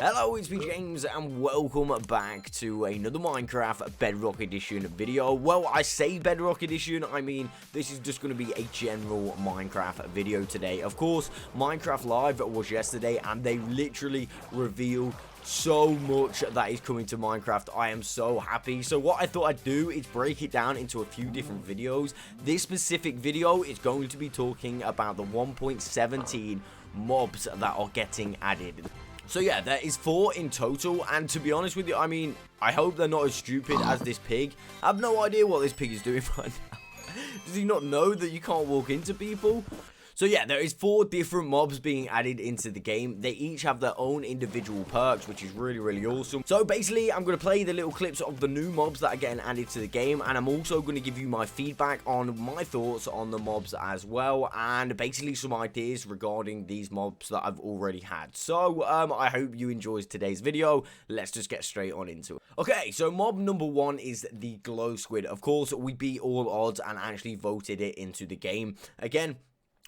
Hello, it's me James and welcome back to another Minecraft Bedrock Edition video. Well, I say Bedrock Edition, I mean this is just going to be a general Minecraft video today. Of course, Minecraft Live was yesterday and they literally revealed so much that is coming to Minecraft. I am so happy. So what I thought I'd do is break it down into a few different videos. This specific video is going to be talking about the 1.17 mobs that are getting added. So yeah, there is 4 in total, and to be honest with you, I mean, I hope they're not as stupid as this pig. I have no idea what this pig is doing right now. Does he not know that you can't walk into people? So yeah, there is 4 different mobs being added into the game. They each have their own individual perks, which is really awesome. So basically, I'm going to play the little clips of the new mobs that are getting added to the game, and I'm also going to give you my feedback on my thoughts on the mobs as well, and basically some ideas regarding these mobs that I've already had. So I hope you enjoyed today's video. Let's just get straight on into it. Okay, so mob number 1 is the Glow Squid. Of course, we beat all odds and actually voted it into the game. Again,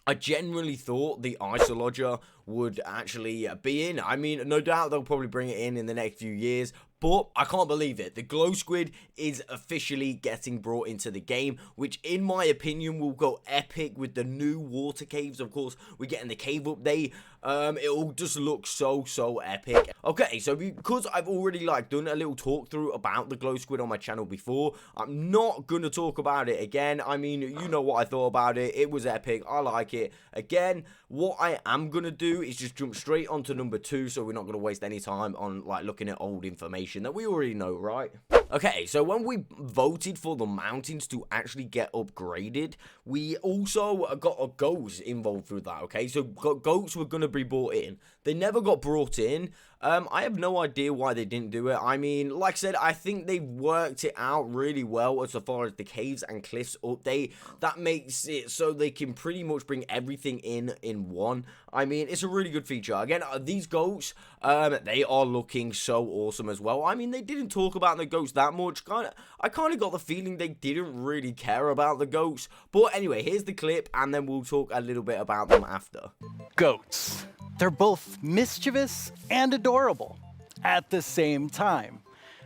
I genuinely thought the Axolotls would actually be in. I mean, no doubt they'll probably bring it in the next few years, but I can't believe it. The Glow Squid is officially getting brought into the game, which in my opinion will go epic with the new water caves. Of course, we're getting the cave update. It'll just look so epic. Okay, so because I've already done a little talk through about the Glow Squid on my channel before, I'm not gonna talk about it again. I mean, you know what I thought about it. It was epic. I like it. Again, what I am gonna do is just jump straight onto number 2, so we're not gonna waste any time on looking at old information that we already know, right? Okay, so when we voted for the mountains to actually get upgraded, we also got goats involved with that, okay? So goats were going to be brought in. They never got brought in. I have no idea why they didn't do it. I mean, like I said, I think they worked it out really well as far as the Caves and Cliffs update. That makes it so they can pretty much bring everything in one. I mean, it's a really good feature. Again, these goats, they are looking so awesome as well. I mean, they didn't talk about the goats that much. I kind of got the feeling they didn't really care about the goats. But anyway, here's the clip, and then we'll talk a little bit about them after. Goats. They're both mischievous and adorable at the same time.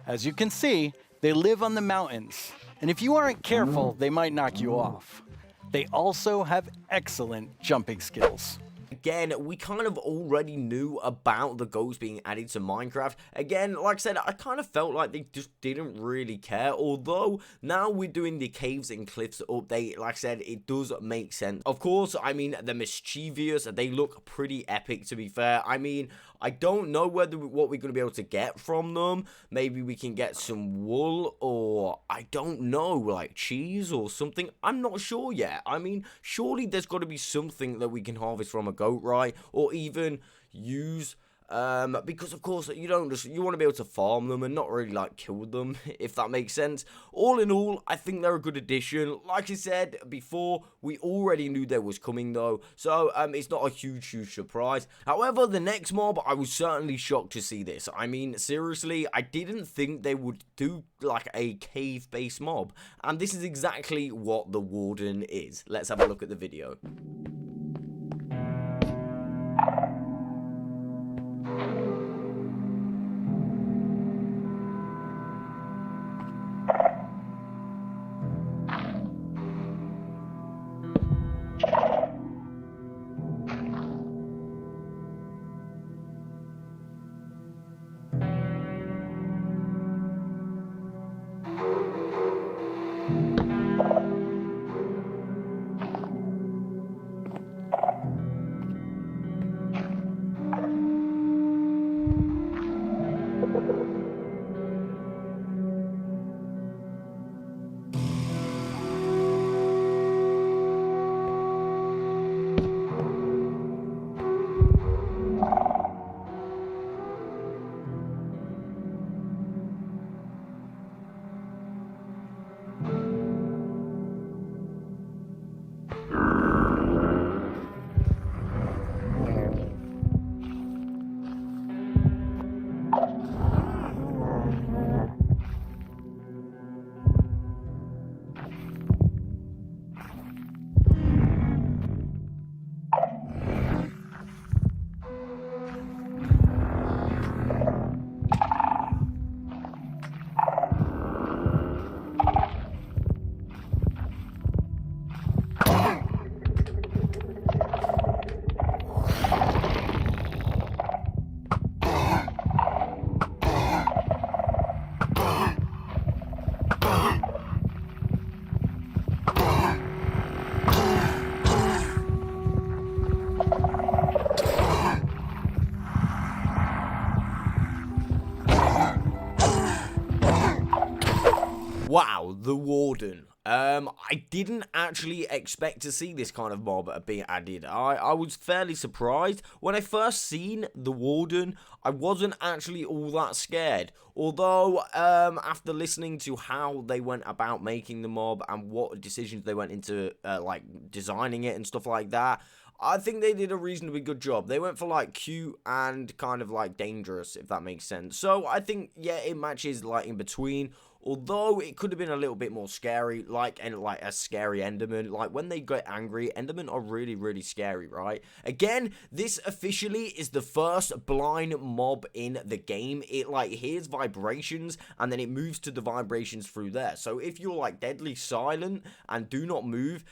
As you can see, they live on the mountains, and if you aren't careful, they might knock you off. They also have excellent jumping skills. Again, we kind of already knew about the goats being added to Minecraft. Again, like I said, I kind of felt like they just didn't really care. Although, now we're doing the Caves and Cliffs update. Like I said, it does make sense. Of course, I mean, they're mischievous. They look pretty epic, to be fair. I mean, I don't know what we're going to be able to get from them. Maybe we can get some wool, or I don't know, like cheese or something. I'm not sure yet. I mean, surely there's got to be something that we can harvest from a goat, right? Or even use, because of course you want to be able to farm them and not really kill them, if that makes sense. All in all, I think they're a good addition. Like I said before, we already knew they was coming though, so it's not a huge surprise. However, the next mob, I was certainly shocked to see this. I mean, seriously, I didn't think they would do a cave based mob, and this is exactly what the Warden is. Let's have a look at the video. Wow, the Warden. I didn't actually expect to see this kind of mob being added. I was fairly surprised. When I first seen the Warden, I wasn't actually all that scared. Although, after listening to how they went about making the mob and what decisions they went into, like, designing it and stuff like that, I think they did a reasonably good job. They went for, like, cute and kind of, like, dangerous, if that makes sense. So, I think, yeah, it matches, like, in between. Although it could have been a little bit more scary, like a scary Enderman. Like, when they get angry, Endermen are really, really scary, right? Again, this officially is the first blind mob in the game. It, like, hears vibrations, and then it moves to the vibrations through there. So if you're, like, deadly silent and do not move,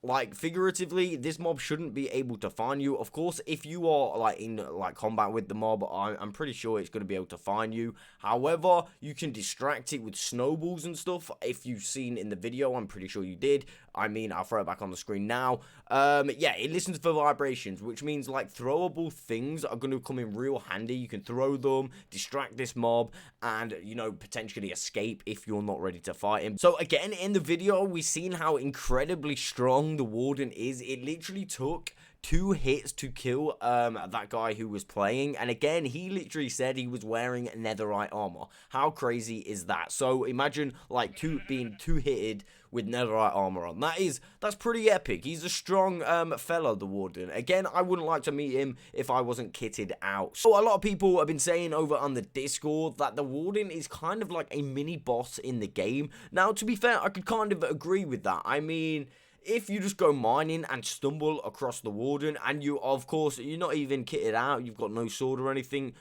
like, figuratively, this mob shouldn't be able to find you. Of course, if you are, like, in, like, combat with the mob, I'm pretty sure it's going to be able to find you. However, you can distract it with snowballs and stuff. If you've seen in the video, I'm pretty sure you did. I mean, I'll throw it back on the screen now. Yeah, it listens for vibrations, which means, like, throwable things are going to come in real handy. You can throw them, distract this mob, and, you know, potentially escape if you're not ready to fight him. So, again, in the video, we've seen how incredibly strong the Warden is. It literally took 2 hits to kill that guy who was playing, and again, he literally said he was wearing netherite armor. How crazy is that? So imagine, like, being 2-hitted with netherite armor on. That's pretty epic. He's a strong fella, the Warden. Again, I wouldn't like to meet him if I wasn't kitted out. So a lot of people have been saying over on the Discord that the Warden is kind of like a mini boss in the game. Now, to be fair, I could kind of agree with that. I mean, if you just go mining and stumble across the Warden, and you, of course, you're not even kitted out, you've got no sword or anything,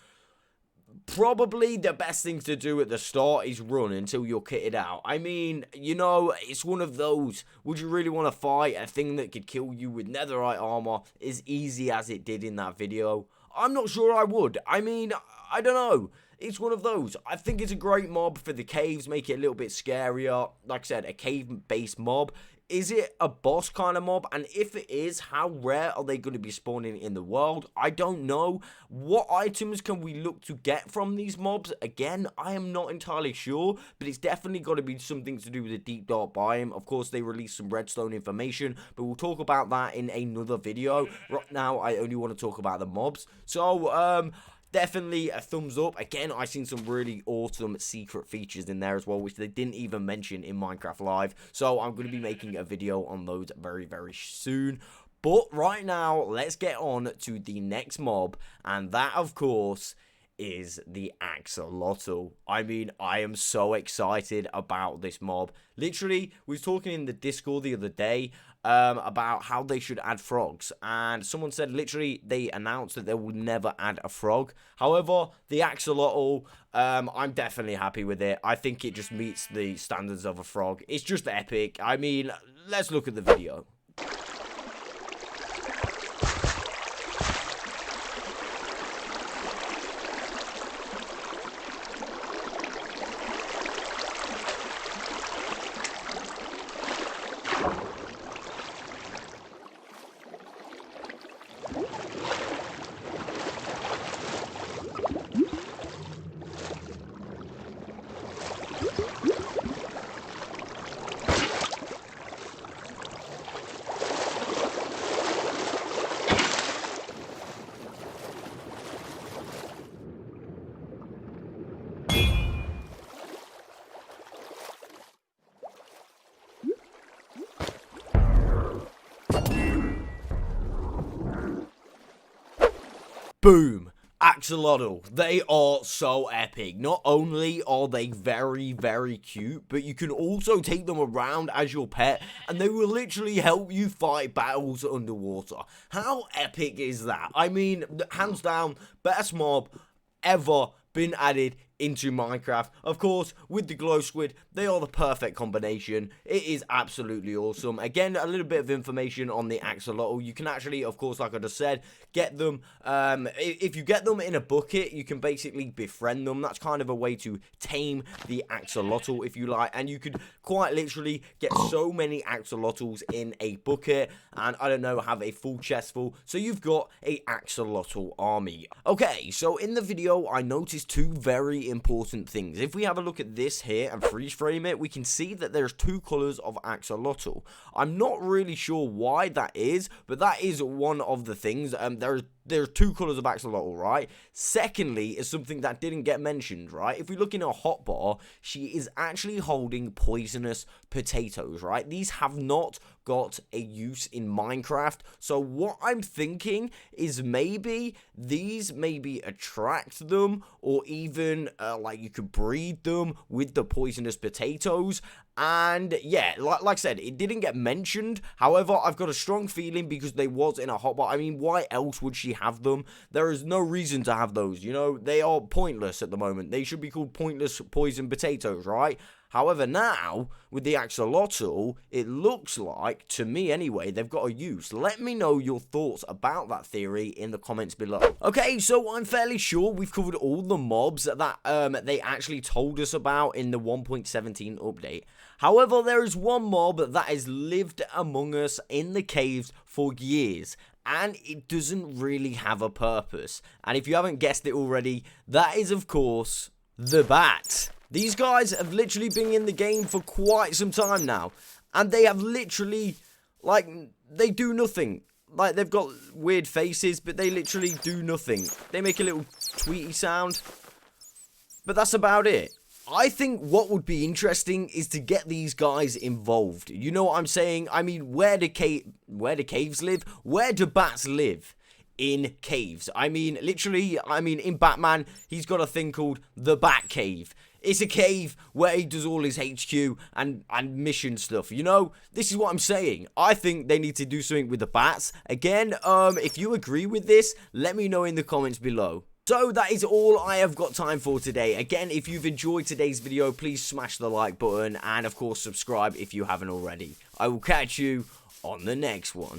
probably the best thing to do at the start is run until you're kitted out. I mean, you know, it's one of those, would you really want to fight a thing that could kill you with netherite armor as easy as it did in that video? I'm not sure I would. I mean, I don't know. It's one of those. I think it's a great mob for the caves, make it a little bit scarier. Like I said, a cave-based mob. Is it a boss kind of mob? And if it is, how rare are they going to be spawning in the world? I don't know. What items can we look to get from these mobs? Again, I am not entirely sure, but it's definitely got to be something to do with the deep dark biome. Of course, they released some redstone information, but we'll talk about that in another video. Right now, I only want to talk about the mobs. So, definitely a thumbs up. Again, I've seen some really awesome secret features in there as well, which they didn't even mention in Minecraft Live. So I'm going to be making a video on those very, very soon. But right now, let's get on to the next mob. And that, of course, is the Axolotl. I mean, I am so excited about this mob. Literally, we was talking in the Discord the other day about how they should add frogs, and someone said literally they announced that they will never add a frog. However, the Axolotl, I'm definitely happy with it. I think it just meets the standards of a frog. It's just epic. I mean, let's look at the video. Boom! Axolotl. They are so epic. Not only are they very, very cute, but you can also take them around as your pet, and they will literally help you fight battles underwater. How epic is that? I mean, hands down, best mob ever been added into Minecraft. Of course, with the Glow Squid, they are the perfect combination. It is absolutely awesome. Again, a little bit of information on the Axolotl. You can actually, of course, like I just said, get them. If you get them in a bucket, you can basically befriend them. That's kind of a way to tame the Axolotl, if you like. And you could quite literally get so many Axolotls in a bucket, and I don't know, have a full chest full. So you've got a Axolotl army. Okay, so in the video, I noticed two very very important things. If we have a look at this here and freeze frame it, we can see that there's 2 colors of axolotl. I'm not really sure why that is, but that is one of the things. There's 2 colors of axolotl, right? Secondly, is something that didn't get mentioned, right? If we look in her hotbar, she is actually holding poisonous potatoes, right? These have not got a use in Minecraft. So what I'm thinking is maybe these maybe attract them, or even like you could breed them with the poisonous potatoes. And yeah, like I said, it didn't get mentioned. However, I've got a strong feeling because they was in a hotbar. I mean, why else would she have them? There is no reason to have those, you know? They are pointless at the moment. They should be called pointless poison potatoes, right? However, now, with the axolotl, it looks like, to me anyway, they've got a use. Let me know your thoughts about that theory in the comments below. Okay, so I'm fairly sure we've covered all the mobs that they actually told us about in the 1.17 update. However, there is one mob that has lived among us in the caves for years, and it doesn't really have a purpose. And if you haven't guessed it already, that is, of course, the bat. These guys have literally been in the game for quite some time now, and they have literally, like, they do nothing. Like, they've got weird faces, but they literally do nothing. They make a little tweety sound, but that's about it. I think what would be interesting is to get these guys involved. You know what I'm saying? I mean, where do caves live? Where do bats live? In caves. I mean, literally, in Batman, he's got a thing called the Bat Cave. It's a cave where he does all his HQ and mission stuff, you know? This is what I'm saying. I think they need to do something with the bats. Again, if you agree with this, let me know in the comments below. So that is all I have got time for today. Again, if you've enjoyed today's video, please smash the like button and, of course, subscribe if you haven't already. I will catch you on the next one.